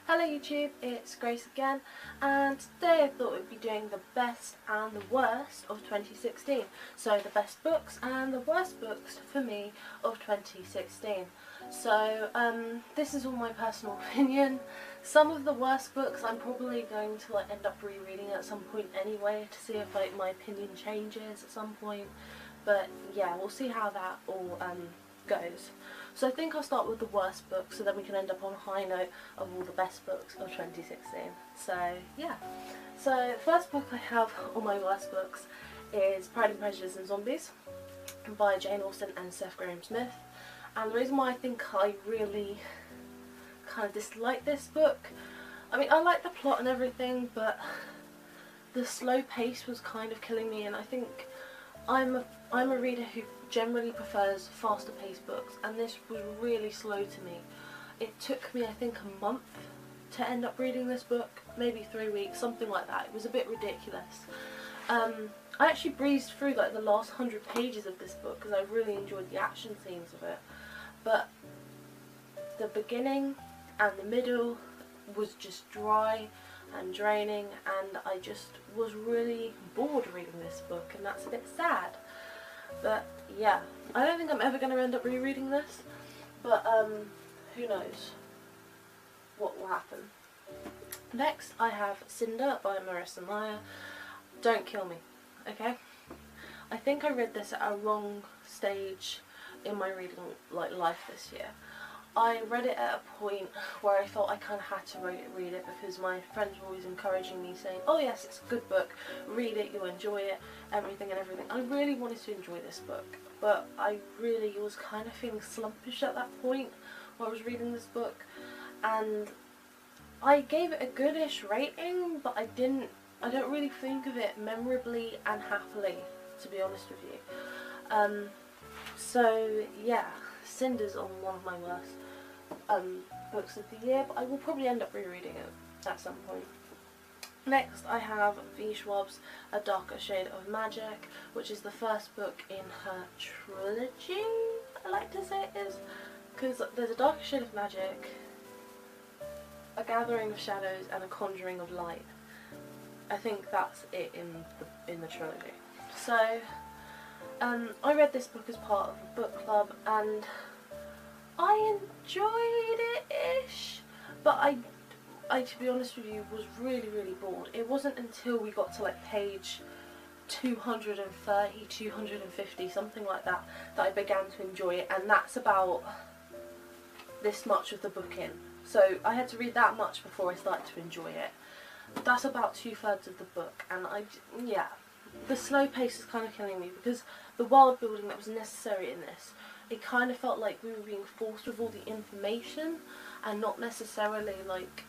Hello YouTube, it's Grace again, and today I thought we'd be doing the best and the worst of 2016. So the best books and the worst books for me of 2016. So this is all my personal opinion. Some of the worst books I'm probably going to end up rereading at some point anyway to see if my opinion changes at some point. But yeah, we'll see how that all goes. So I think I'll start with the worst book, so then we can end up on a high note of all the best books of 2016. So yeah. So the first book I have on my worst books is Pride, Prejudice and Zombies by Jane Austen and Seth Grahame-Smith. And the reason why I think I really kind of dislike this book, I mean I like the plot and everything, but the slow pace was kind of killing me, and I think I'm a reader who generally prefers faster paced books, and this was really slow to me. It took me I think a month to end up reading this book, maybe 3 weeks, something like that. It was a bit ridiculous. I actually breezed through like the last 100 pages of this book because I really enjoyed the action scenes of it, but the beginning and the middle was just dry and draining, and I just was really bored reading this book, and that's a bit sad. But yeah, I don't think I'm ever going to end up rereading this, but who knows what will happen. Next I have Cinder by Marissa Meyer. Don't kill me, okay? I think I read this at a wrong stage in my reading life this year. I read it at a point where I felt I kind of had to read it because my friends were always encouraging me, saying, oh yes, it's a good book, read it, you'll enjoy it, everything and everything. I really wanted to enjoy this book, but I really was kind of feeling slumpish at that point while I was reading this book, and I gave it a goodish rating, but I don't really think of it memorably and happily, to be honest with you. So yeah, Cinder's on one of my worst books of the year, but I will probably end up rereading it at some point. Next I have V. Schwab's A Darker Shade of Magic, which is the first book in her trilogy, I like to say it is, because there's A Darker Shade of Magic, A Gathering of Shadows and A Conjuring of Light. I think that's it in the trilogy. So I read this book as part of a book club, and I enjoyed it-ish, but I, to be honest with you, was really bored. It wasn't until we got to like page 230, 250, something like that, that I began to enjoy it, and that's about this much of the book in. So I had to read that much before I started to enjoy it. That's about 2/3 of the book, and yeah, the slow pace is kind of killing me because the world building that was necessary in this, it kind of felt like we were being forced with all the information and not necessarily like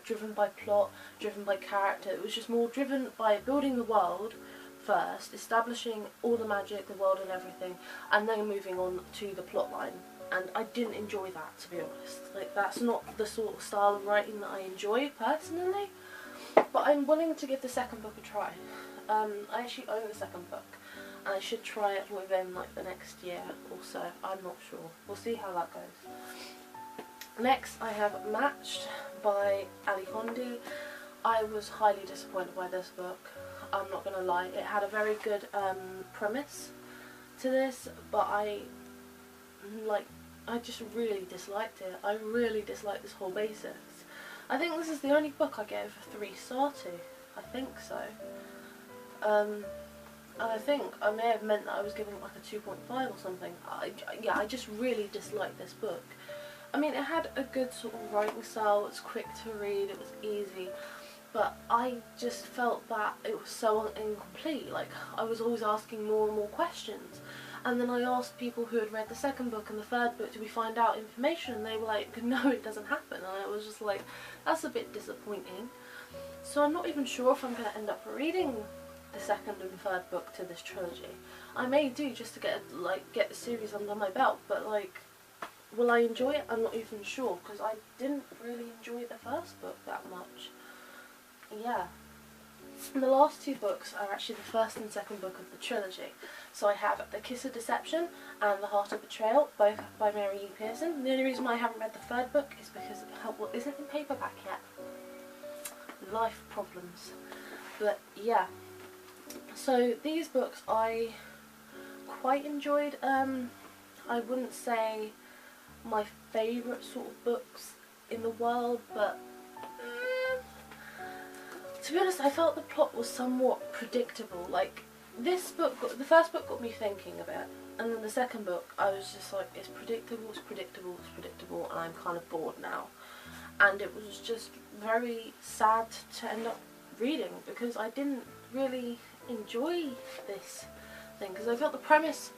driven by plot, driven by character. It was just more driven by building the world first, establishing all the magic, the world and everything, and then moving on to the plot line. And I didn't enjoy that, to be honest. Like, that's not the sort of style of writing that I enjoy personally, but I'm willing to give the second book a try. I actually own the second book, and I should try it within like the next year or so. I'm not sure. We'll see how that goes. Next I have Matched by Ali Hondi. I was highly disappointed by this book, I'm not gonna lie. It had a very good premise to this, but I just really disliked it. I really disliked this whole basis. I think this is the only book I gave a 3-star to. I think so. And I think I may have meant that I was giving it like a 2.5 or something. Yeah, I just really disliked this book. I mean, it had a good sort of writing style, it's quick to read, it was easy, but I just felt that it was so incomplete. Like, I was always asking more and more questions, and then I asked people who had read the second book and the third book, did we find out information, and they were like, no, it doesn't happen, and I was just like, that's a bit disappointing. So I'm not even sure if I'm going to end up reading the second and third book to this trilogy. I may do, just to get the series under my belt, but like, will I enjoy it? I'm not even sure, because I didn't really enjoy the first book that much. Yeah. And the last two books are actually the first and second book of the trilogy. So I have The Kiss of Deception and The Heart of Betrayal, both by Mary E. Pearson. The only reason why I haven't read the third book is because it isn't in paperback yet. Life problems. But yeah. So these books I quite enjoyed. I wouldn't say my favourite sort of books in the world, but to be honest, I felt the plot was somewhat predictable. Like, this book, the first book got me thinking a bit, and then the second book, I was just like, it's predictable, it's predictable, it's predictable, and I'm kind of bored now. And it was just very sad to end up reading, because I didn't really enjoy this thing, because I felt the premise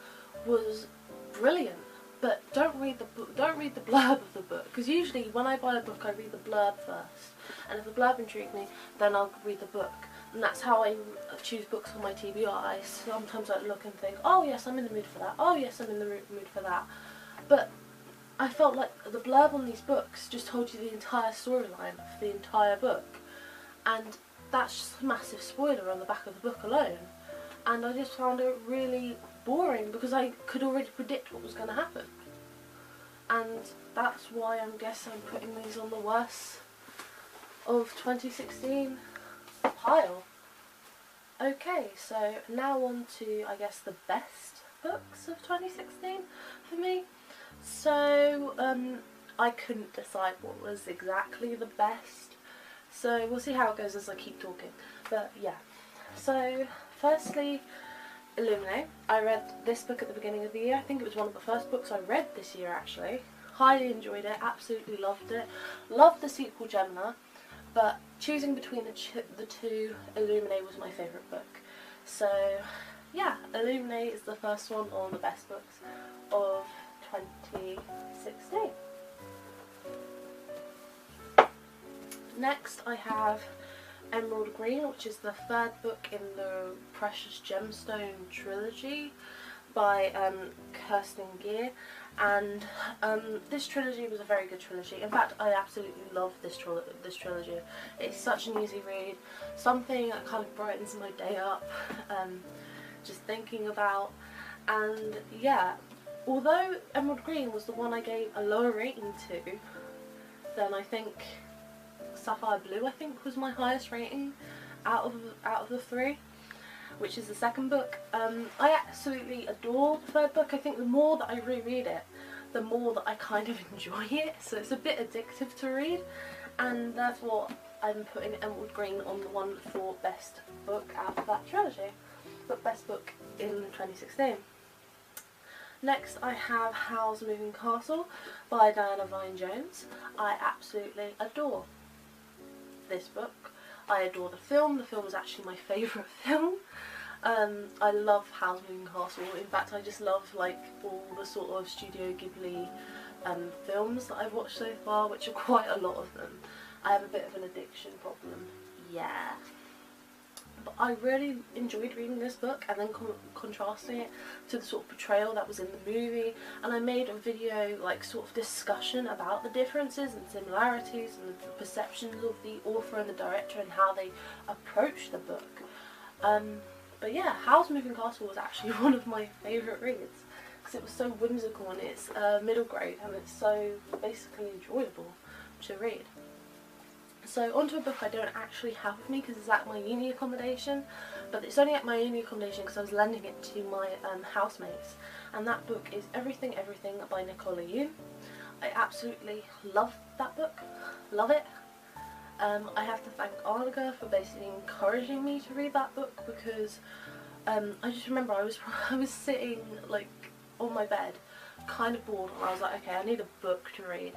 was brilliant. But don't read the book, don't read the blurb of the book, because usually when I buy a book I read the blurb first, and if the blurb intrigues me then I'll read the book, and that's how I choose books for my TBR. Sometimes I look and think, oh yes, I'm in the mood for that, oh yes, I'm in the mood for that, but I felt like the blurb on these books just told you the entire storyline of the entire book, and that's just a massive spoiler on the back of the book alone, and I just found it really boring because I could already predict what was going to happen, and that's why I guess I'm putting these on the worst of 2016 pile. Okay, so now on to I guess the best books of 2016 for me. So I couldn't decide what was exactly the best, so we'll see how it goes as I keep talking, but yeah. So firstly, Illuminae. I read this book at the beginning of the year. I think it was one of the first books I read this year actually. Highly enjoyed it, absolutely loved it. Loved the sequel Gemma, but choosing between the two, Illuminae was my favourite book. So yeah, Illuminae is the first one on the best books of 2016. Next I have Emerald Green, which is the third book in the Precious Gemstone trilogy by Kirsten Gear, and this trilogy was a very good trilogy. In fact, I absolutely love this trilogy. It's such an easy read, something that kind of brightens my day up, just thinking about. And yeah, although Emerald Green was the one I gave a lower rating to, then I think Sapphire Blue, I think, was my highest rating out of the three, which is the second book. I absolutely adore the third book. I think the more that I reread it, the more that I kind of enjoy it, so it's a bit addictive to read, and therefore I'm putting Emerald Green on the one for best book out of that trilogy, but best book in 2016. Next I have Howls Moving Castle by Diana Vine-Jones. I absolutely adore this book. I adore the film. The film is actually my favourite film. I love Howls Moving Castle. In fact, I just love like all the sort of Studio Ghibli films that I've watched so far, which are quite a lot of them. I have a bit of an addiction problem, yeah. But I really enjoyed reading this book and then contrasting it to the sort of portrayal that was in the movie, and I made a video like sort of discussion about the differences and similarities and the perceptions of the author and the director and how they approach the book. But yeah, Howls Moving Castle was actually one of my favourite reads because it was so whimsical and it's middle grade and it's so basically enjoyable to read. So onto a book I don't actually have with me because it's at my uni accommodation, but it's only at my uni accommodation because I was lending it to my housemates, and that book is Everything Everything by Nicola Yoon. I absolutely love that book, love it. I have to thank Arnica for basically encouraging me to read that book because I just remember I was sitting like on my bed kind of bored and I was like, okay, I need a book to read.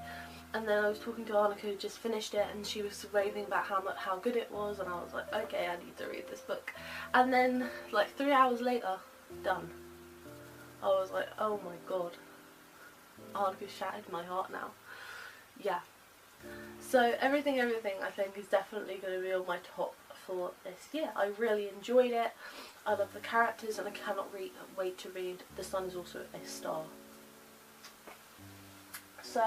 And then I was talking to Arnica who just finished it and she was raving about how good it was, and I was like, okay, I need to read this book. And then like 3 hours later, done. I was like, oh my god, Arnica shattered my heart now. Yeah. So Everything Everything I think is definitely going to be on my top for this year. I really enjoyed it. I love the characters and I cannot wait to read The Sun Is Also a Star. So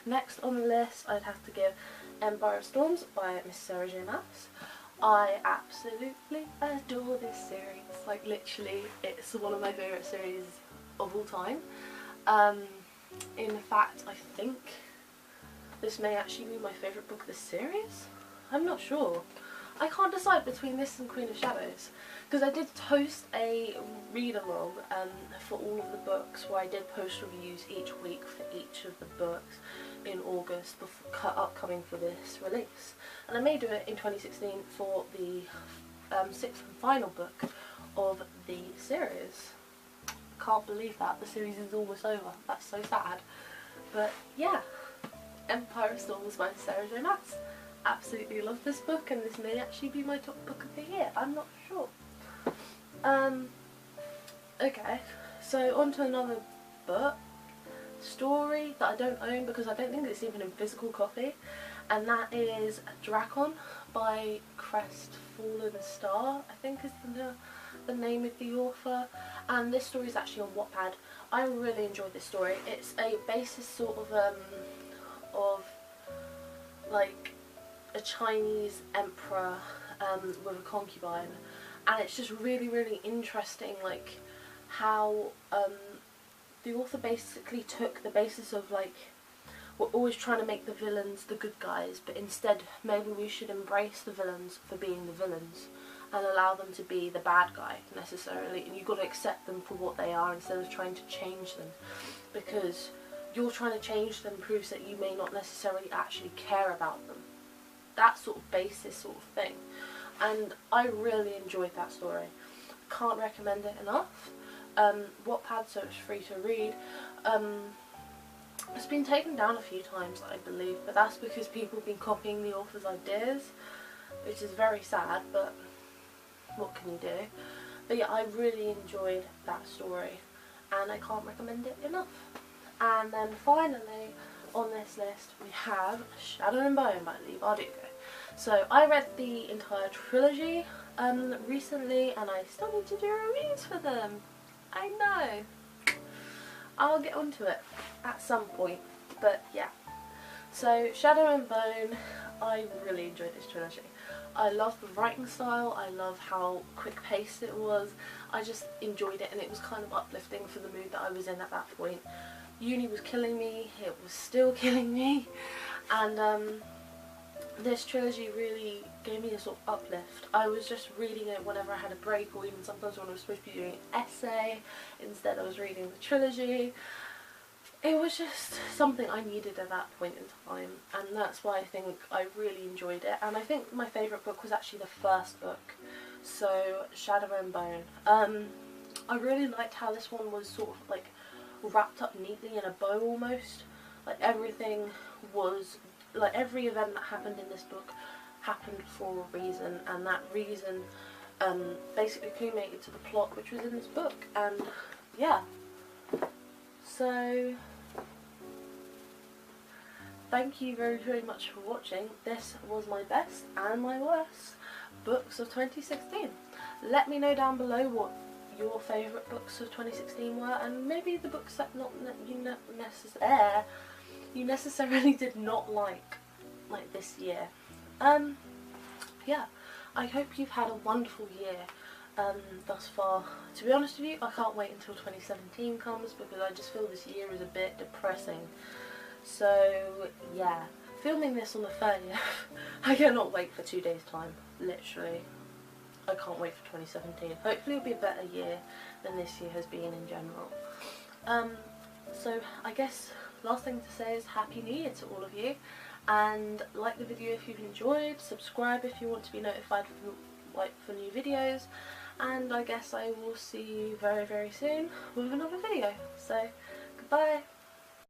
next on the list I'd have to give Empire of Storms by Miss Sarah J Maas. I absolutely adore this series. Like literally, it's one of my favourite series of all time. In fact, I think this may actually be my favourite book of the series. I'm not sure. I can't decide between this and Queen of Shadows, because I did post a read-along for all of the books, where I did post reviews each week for each of the books in August, upcoming for this release. And I may do it in 2016 for the 6th and final book of the series. Can't believe that, the series is almost over. That's so sad. But yeah, Empire of Storms by Sarah J Maas. Absolutely love this book, and this may actually be my top book of the year. I'm not sure. Okay, so on to another book. Story that I don't own because I don't think it's even in physical copy, and that is Drak by Crestfallen Star, I think is the name of the author, and this story is actually on Wattpad. I really enjoyed this story. It's a basis sort of like a Chinese emperor with a concubine, and it's just really interesting, like how the author basically took the basis of, like, we're always trying to make the villains the good guys, but instead maybe we should embrace the villains for being the villains and allow them to be the bad guy necessarily, and you've got to accept them for what they are instead of trying to change them, because you're trying to change them proves that you may not necessarily actually care about them. That sort of basis sort of thing, and I really enjoyed that story. Can't recommend it enough. Wattpad, so it's free to read. It's been taken down a few times, I believe, but that's because people have been copying the author's ideas, which is very sad, but what can you do? But yeah, I really enjoyed that story, and I can't recommend it enough. And then finally, on this list, we have Shadow and Bone by Lee Bardugo. So I read the entire trilogy recently, and I still need to do reviews for them. I know. I'll get onto it at some point, but yeah. So Shadow and Bone, I really enjoyed this trilogy. I love the writing style, I love how quick paced it was, I just enjoyed it, and it was kind of uplifting for the mood that I was in at that point. Uni was killing me, it was still killing me, and this trilogy really gave me a sort of uplift. I was just reading it whenever I had a break, or even sometimes when I was supposed to be doing an essay. Instead I was reading the trilogy. It was just something I needed at that point in time, and that's why I think I really enjoyed it. And I think my favourite book was actually the first book, so Shadow and Bone. I really liked how this one was sort of like wrapped up neatly in a bow almost. Like everything was, like every event that happened in this book happened for a reason, and that reason basically culminated to the plot which was in this book. And yeah, so thank you very much for watching. This was my best and my worst books of 2016. Let me know down below what your favourite books of 2016 were, and maybe the books that you necessarily did not like this year. Yeah, I hope you've had a wonderful year thus far. To be honest with you, I can't wait until 2017 comes, because I just feel this year is a bit depressing. So yeah, filming this on the 30th, I cannot wait for 2 days time, literally. I can't wait for 2017. Hopefully it'll be a better year than this year has been in general. So I guess last thing to say is Happy New Year to all of you, and like the video if you've enjoyed, subscribe if you want to be notified for new videos, and I guess I will see you very soon with another video. So goodbye.